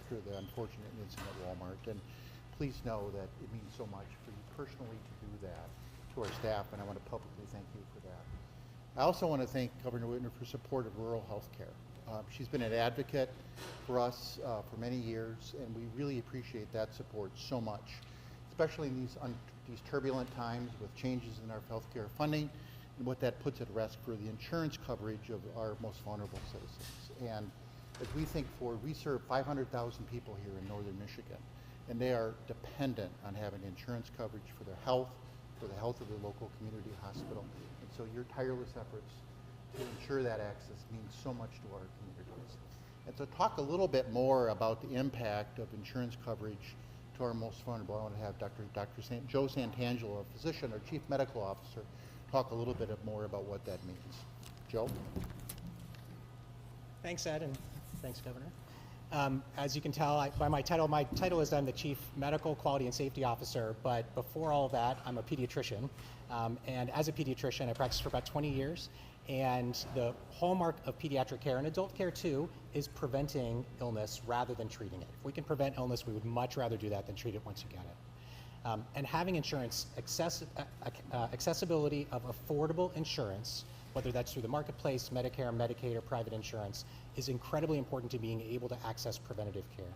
after the unfortunate incident at Walmart. And please know that it means so much for you personally to do that, to our staff, and I want to publicly thank you for that. I also want to thank Governor Whitmer for support of rural health care. She's been an advocate for us for many years, and we really appreciate that support so much, especially in these turbulent times with changes in our healthcare funding and what that puts at risk for the insurance coverage of our most vulnerable citizens. And as we think forward, we serve 500,000 people here in northern Michigan, and they are dependent on having insurance coverage for their health, for the health of their local community hospital. And so your tireless efforts to ensure that access means so much to our communities. And to talk a little bit more about the impact of insurance coverage to our most vulnerable, I want to have Dr. Joe Santangelo, a physician or chief medical officer, talk a little bit more about what that means. Joe? Thanks, Ed, and thanks, Governor. As you can tell by my title is I'm the Chief Medical Quality and Safety Officer, but before all of that, I'm a pediatrician. And as a pediatrician, I practiced for about 20 years. And the hallmark of pediatric care, and adult care too, is preventing illness rather than treating it. If we can prevent illness, we would much rather do that than treat it once you get it. And having insurance, accessibility of affordable insurance, whether that's through the marketplace, Medicare, Medicaid, or private insurance, is incredibly important to being able to access preventative care.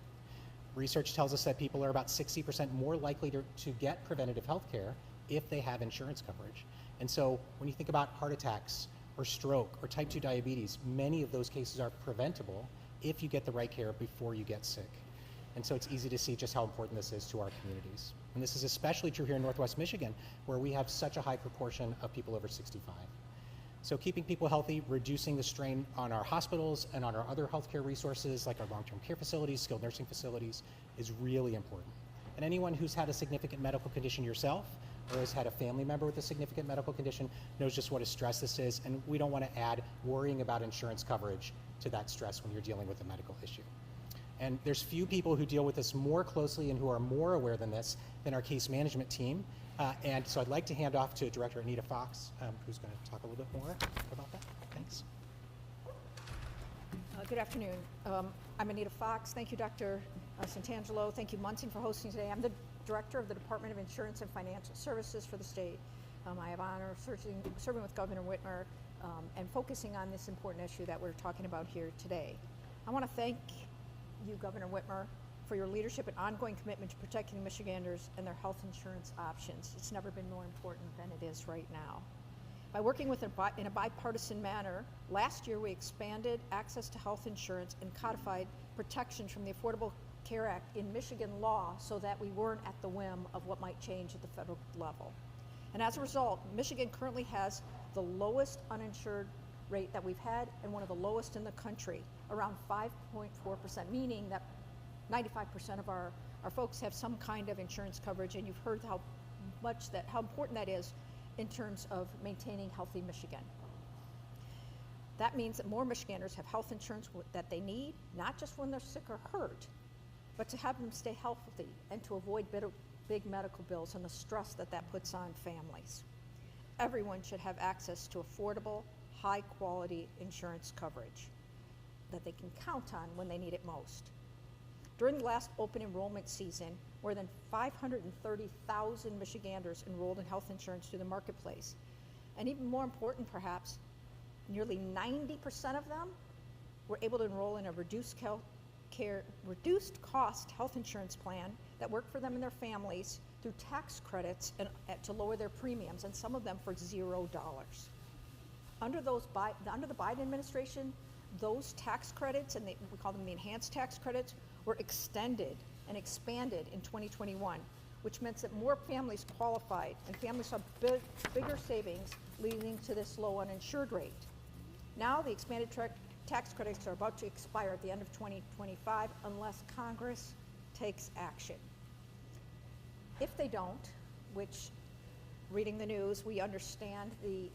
Research tells us that people are about 60% more likely to get preventative health care if they have insurance coverage. And so when you think about heart attacks, or stroke, or type 2 diabetes, many of those cases are preventable if you get the right care before you get sick. And so it's easy to see just how important this is to our communities. And this is especially true here in Northwest Michigan, where we have such a high proportion of people over 65. So keeping people healthy, reducing the strain on our hospitals and on our other healthcare resources, like our long-term care facilities, skilled nursing facilities, is really important. And anyone who's had a significant medical condition yourself, or has had a family member with a significant medical condition, knows just what a stress this is, and we don't want to add worrying about insurance coverage to that stress when you're dealing with a medical issue. And there's few people who deal with this more closely and who are more aware than this than our case management team. And so I'd like to hand off to Director Anita Fox, who's going to talk a little bit more about that. Thanks. Good afternoon. I'm Anita Fox. Thank you, Dr. Santangelo. Thank you, Munson, for hosting today. I'm the Director of the Department of Insurance and Financial Services for the state. I have honor of serving with Governor Whitmer and focusing on this important issue that we're talking about here today. I want to thank you, Governor Whitmer, for your leadership and ongoing commitment to protecting Michiganders and their health insurance options. It's never been more important than it is right now. By working in a bipartisan manner, last year we expanded access to health insurance and codified protections from the Affordable Care Act in Michigan law so that we weren't at the whim of what might change at the federal level. And as a result, Michigan currently has the lowest uninsured rate that we've had and one of the lowest in the country, around 5.4%, meaning that 95% of our folks have some kind of insurance coverage, and you've heard how important that is in terms of maintaining healthy Michigan. That means that more Michiganders have health insurance that they need, not just when they're sick or hurt, but to have them stay healthy and to avoid big medical bills and the stress that puts on families. Everyone should have access to affordable, high-quality insurance coverage that they can count on when they need it most. During the last open enrollment season, more than 530,000 Michiganders enrolled in health insurance through the marketplace. And even more important, perhaps, nearly 90% of them were able to enroll in a reduced cost health insurance plan that worked for them and their families through tax credits and to lower their premiums, and some of them for $0. Under the Biden administration, those tax credits, and we call them the enhanced tax credits, were extended and expanded in 2021, which meant that more families qualified and families saw bigger savings, leading to this low uninsured rate. Now the expanded tax credits are about to expire at the end of 2025 unless Congress takes action. If they don't, which, reading the news, we understand the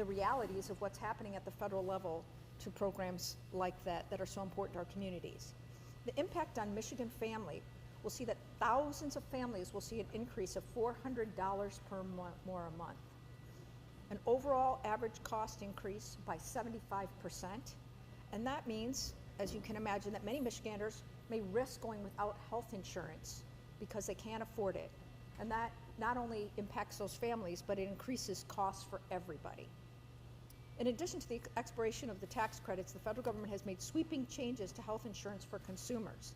realities of what's happening at the federal level to programs like that are so important to our communities. The impact on Michigan family will see that thousands of families will see an increase of $400 per month more a month. An overall average cost increase by 75%. And that means, as you can imagine, that many Michiganders may risk going without health insurance because they can't afford it. And that not only impacts those families, but it increases costs for everybody. In addition to the expiration of the tax credits, the federal government has made sweeping changes to health insurance for consumers.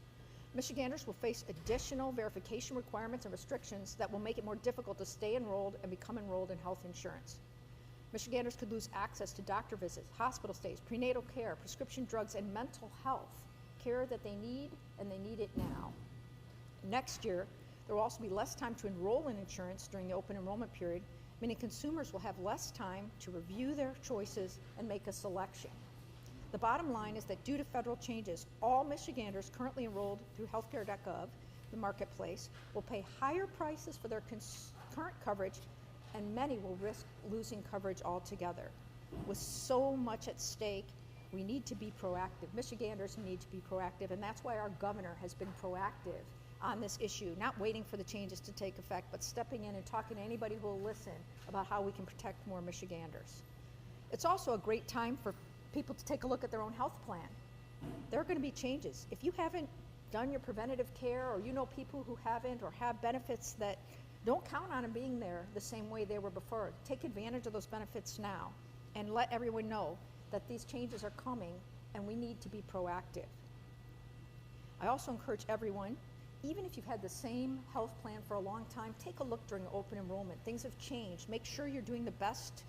Michiganders will face additional verification requirements and restrictions that will make it more difficult to stay enrolled and become enrolled in health insurance. Michiganders could lose access to doctor visits, hospital stays, prenatal care, prescription drugs, and mental health care that they need, and they need it now. Next year, there will also be less time to enroll in insurance during the open enrollment period, meaning consumers will have less time to review their choices and make a selection. The bottom line is that due to federal changes, all Michiganders currently enrolled through healthcare.gov, the marketplace, will pay higher prices for their current coverage, and many will risk losing coverage altogether. With so much at stake, we need to be proactive. Michiganders need to be proactive, and that's why our governor has been proactive on this issue, not waiting for the changes to take effect, but stepping in and talking to anybody who will listen about how we can protect more Michiganders. It's also a great time for people to take a look at their own health plan. There are going to be changes. If you haven't done your preventative care, or you know people who haven't, or have benefits that don't count on them being there the same way they were before, take advantage of those benefits now and let everyone know that these changes are coming and we need to be proactive. I also encourage everyone, even if you've had the same health plan for a long time, take a look during open enrollment. Things have changed. Make sure you're doing the best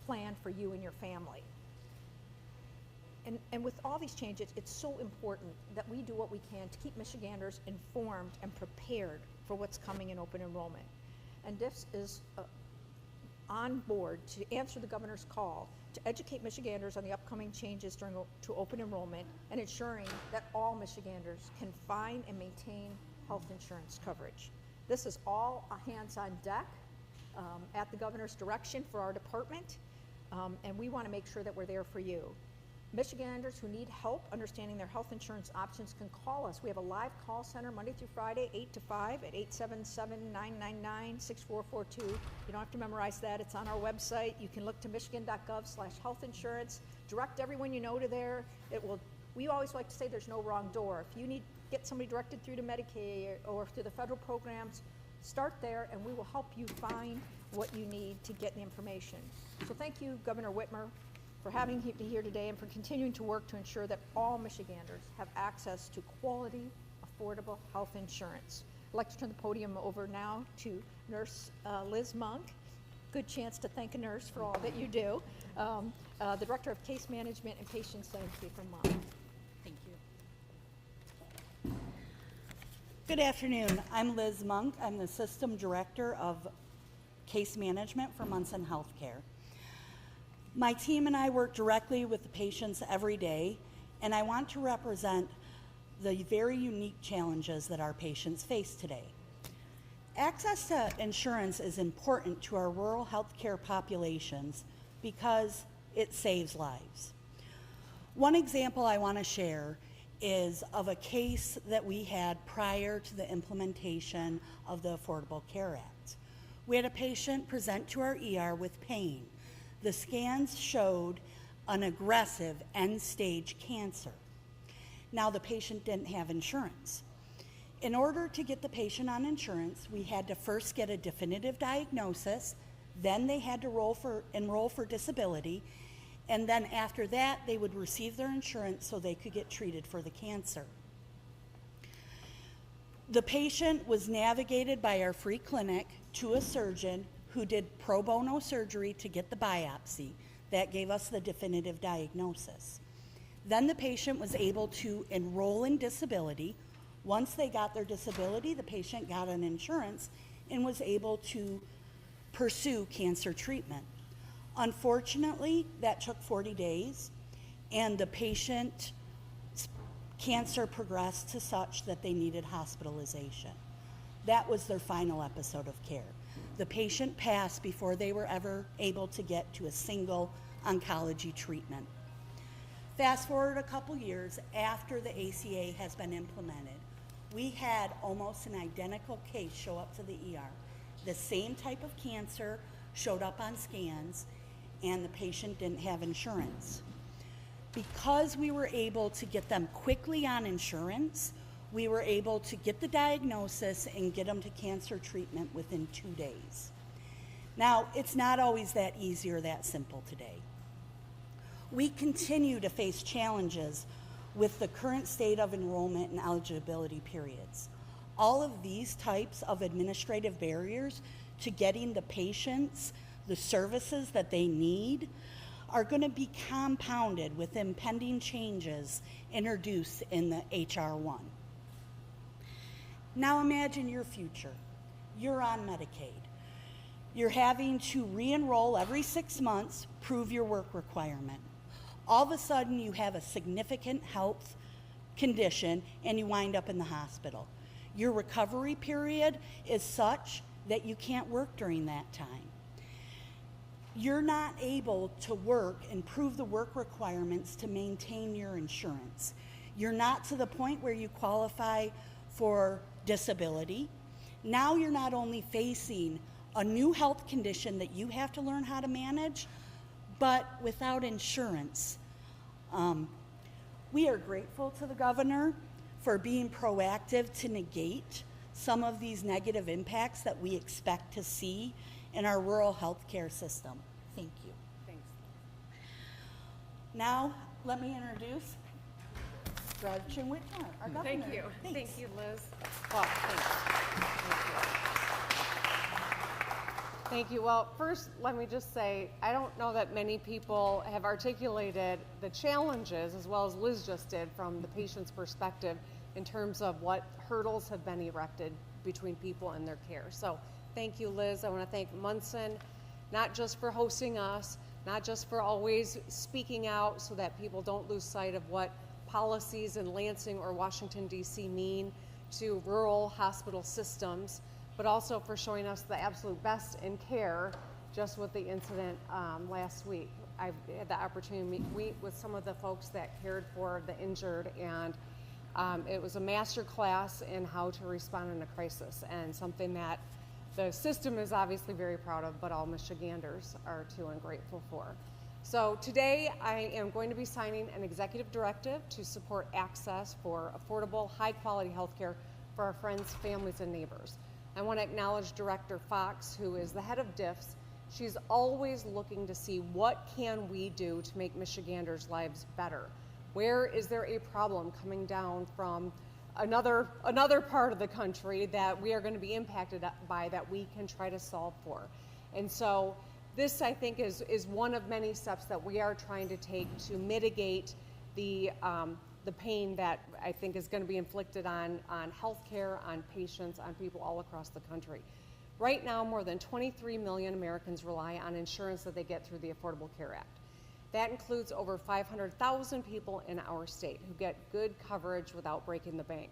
plan for you and your family. And with all these changes, it's so important that we do what we can to keep Michiganders informed and prepared for what's coming in open enrollment. And DIFS is on board to answer the governor's call to educate Michiganders on the upcoming changes to open enrollment and ensuring that all Michiganders can find and maintain health insurance coverage. This is all a hands on deck at the governor's direction for our department, and we want to make sure that we're there for you. Michiganders who need help understanding their health insurance options can call us. We have a live call center Monday through Friday, 8 to 5 at 877-999-6442. You don't have to memorize that. It's on our website. You can look to michigan.gov/health insurance. Direct everyone you know to there. We always like to say there's no wrong door. If you need to get somebody directed through to Medicaid or through the federal programs, start there and we will help you find what you need to get the information. So thank you, Governor Whitmer, for having me here today and for continuing to work to ensure that all Michiganders have access to quality, affordable health insurance. I'd like to turn the podium over now to Nurse Liz Monk. Good chance to thank a nurse for all that you do. The Director of Case Management and Patient Safety from Monk. Thank you. Good afternoon. I'm Liz Monk. I'm the System Director of Case Management for Munson Healthcare. My team and I work directly with the patients every day, and I want to represent the very unique challenges that our patients face today. Access to insurance is important to our rural healthcare populations because it saves lives. One example I want to share is of a case that we had prior to the implementation of the Affordable Care Act. We had a patient present to our ER with pain. The scans showed an aggressive end-stage cancer. Now the patient didn't have insurance. In order to get the patient on insurance, we had to first get a definitive diagnosis, then they had to enroll for disability, and then after that they would receive their insurance so they could get treated for the cancer. The patient was navigated by our free clinic to a surgeon who did pro bono surgery to get the biopsy. That gave us the definitive diagnosis. Then the patient was able to enroll in disability. Once they got their disability, the patient got an insurance and was able to pursue cancer treatment. Unfortunately, that took 40 days, and the patient's cancer progressed to such that they needed hospitalization. That was their final episode of care. The patient passed before they were ever able to get to a single oncology treatment. Fast forward a couple years after the ACA has been implemented, we had almost an identical case show up to the ER. The same type of cancer showed up on scans, and the patient didn't have insurance. Because we were able to get them quickly on insurance, we were able to get the diagnosis and get them to cancer treatment within 2 days. Now, it's not always that easy or that simple today. We continue to face challenges with the current state of enrollment and eligibility periods. All of these types of administrative barriers to getting the patients the services that they need are going to be compounded with impending changes introduced in the HR 1. Now imagine your future. You're on Medicaid. You're having to re-enroll every 6 months, prove your work requirement. All of a sudden you have a significant health condition and you wind up in the hospital. Your recovery period is such that you can't work during that time. You're not able to work and prove the work requirements to maintain your insurance. You're not to the point where you qualify for disability. Now you're not only facing a new health condition that you have to learn how to manage, but without insurance. We are grateful to the governor for being proactive to negate some of these negative impacts that we expect to see in our rural health care system. Thank you. Thanks. Now, let me introduce Gretchen Whitmer, our governor. Thank you. Thanks. Thank you, Liz. Well, thanks. Thank you. Well, first, let me just say, I don't know that many people have articulated the challenges, as well as Liz just did, from the patient's perspective in terms of what hurdles have been erected between people and their care. So thank you, Liz. I want to thank Munson, not just for hosting us, not just for always speaking out so that people don't lose sight of what policies in Lansing or Washington, D.C. mean to rural hospital systems, but also for showing us the absolute best in care, just with the incident last week. I had the opportunity to meet with some of the folks that cared for the injured, and it was a master class in how to respond in a crisis, and something that the system is obviously very proud of, but all Michiganders are too and grateful for. So today I am going to be signing an executive directive to support access for affordable, high-quality health care for our friends, families, and neighbors. I want to acknowledge Director Fox, who is the head of DIFS. She's always looking to see what can we do to make Michiganders' lives better. Where is there a problem coming down from another part of the country that we are going to be impacted by that we can try to solve for? And so this, I think, is one of many steps that we are trying to take to mitigate the pain that I think is going to be inflicted on healthcare, on patients, on people all across the country. Right now, more than 23 million Americans rely on insurance that they get through the Affordable Care Act. That includes over 500,000 people in our state who get good coverage without breaking the bank.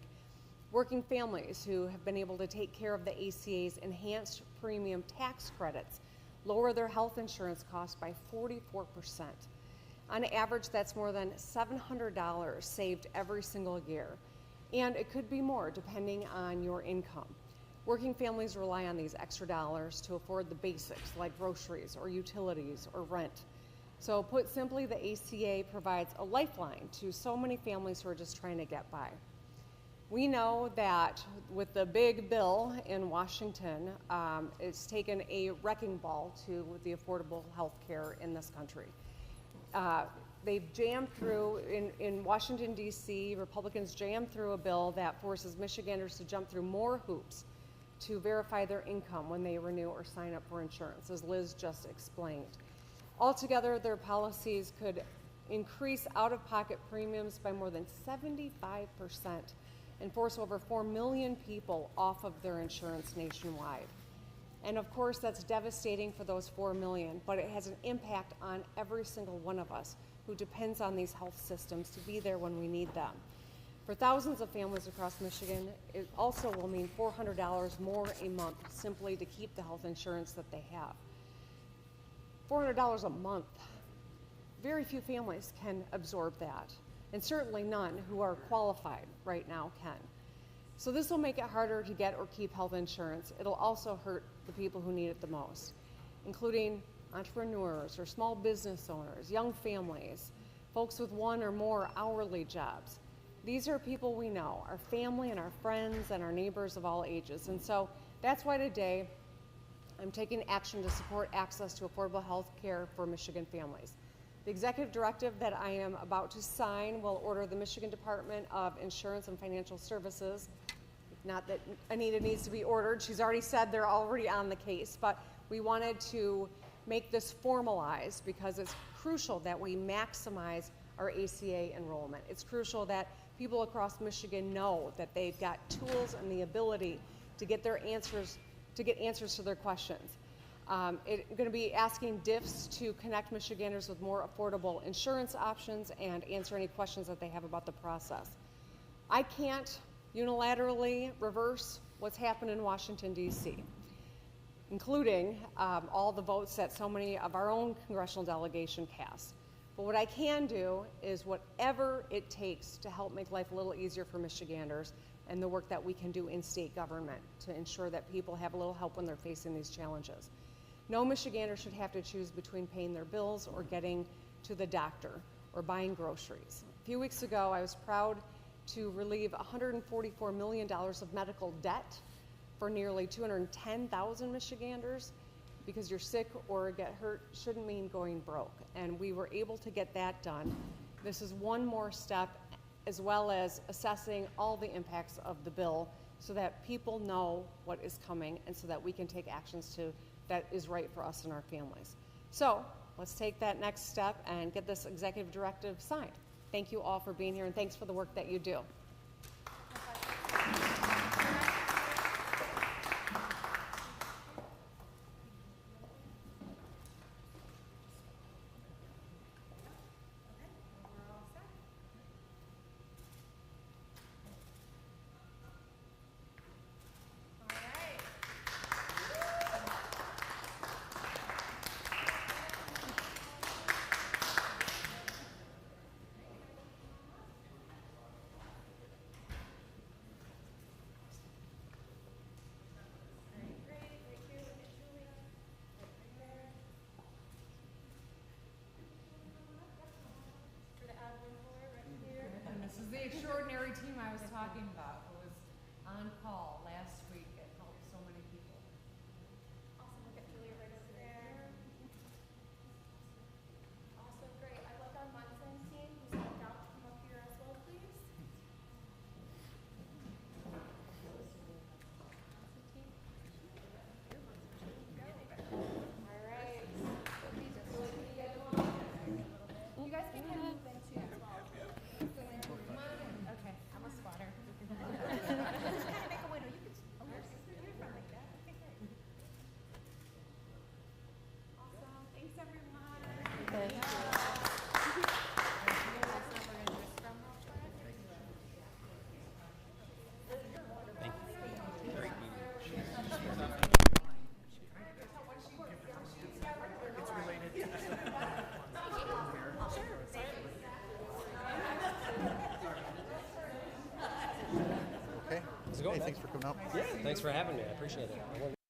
Working families who have been able to take care of the ACA's enhanced premium tax credits lower their health insurance costs by 44%. On average, that's more than $700 saved every single year. And it could be more depending on your income. Working families rely on these extra dollars to afford the basics like groceries or utilities or rent. So put simply, the ACA provides a lifeline to so many families who are just trying to get by. We know that with the big bill in Washington, it's taken a wrecking ball to the affordable health care in this country. They've jammed through, in Washington, D.C., Republicans jammed through a bill that forces Michiganders to jump through more hoops to verify their income when they renew or sign up for insurance, as Liz just explained. Altogether, their policies could increase out-of-pocket premiums by more than 75% and force over 4 million people off of their insurance nationwide. And of course, that's devastating for those 4 million, but it has an impact on every single one of us who depends on these health systems to be there when we need them. For thousands of families across Michigan, it also will mean $400 more a month simply to keep the health insurance that they have. $400 a month. Very few families can absorb that, and certainly none who are qualified right now can. So this will make it harder to get or keep health insurance. It'll also hurt the people who need it the most, including entrepreneurs or small business owners, young families, folks with one or more hourly jobs. These are people we know, our family and our friends and our neighbors of all ages. And so that's why today I'm taking action to support access to affordable health care for Michigan families. The executive directive that I am about to sign will order the Michigan Department of Insurance and Financial Services, not that Anita needs to be ordered, she's already said they're already on the case, but we wanted to make this formalized because it's crucial that we maximize our ACA enrollment. It's crucial that people across Michigan know that they've got tools and the ability to get their answers, to get answers to their questions. I'm going to be asking DIFS to connect Michiganders with more affordable insurance options and answer any questions that they have about the process. I can't unilaterally reverse what's happened in Washington, D.C., including all the votes that so many of our own congressional delegation cast. But what I can do is whatever it takes to help make life a little easier for Michiganders and the work that we can do in state government to ensure that people have a little help when they're facing these challenges. No Michigander should have to choose between paying their bills or getting to the doctor or buying groceries. A few weeks ago, I was proud to relieve $144 million of medical debt for nearly 210,000 Michiganders. Because you're sick or get hurt shouldn't mean going broke. And we were able to get that done. This is one more step, as well as assessing all the impacts of the bill so that people know what is coming and so that we can take actions that is right for us and our families. So let's take that next step and get this executive directive signed. Thank you all for being here, and thanks for the work that you do. The extraordinary team I was talking about, who was on call last week and helped so many people. Awesome, we'll get Julia right over there. Also great, I love our Munson's team, who's helped out, come up here as well, please. All right. You guys can kind of move in too as well. Okay, I'm a spotter. Just kind of make a window. You can. Oh, you're from like that. Okay, great. Awesome. Thanks, everyone. Thank you. Okay? Hey, thanks for coming out. Yeah, thanks for having me. I appreciate it.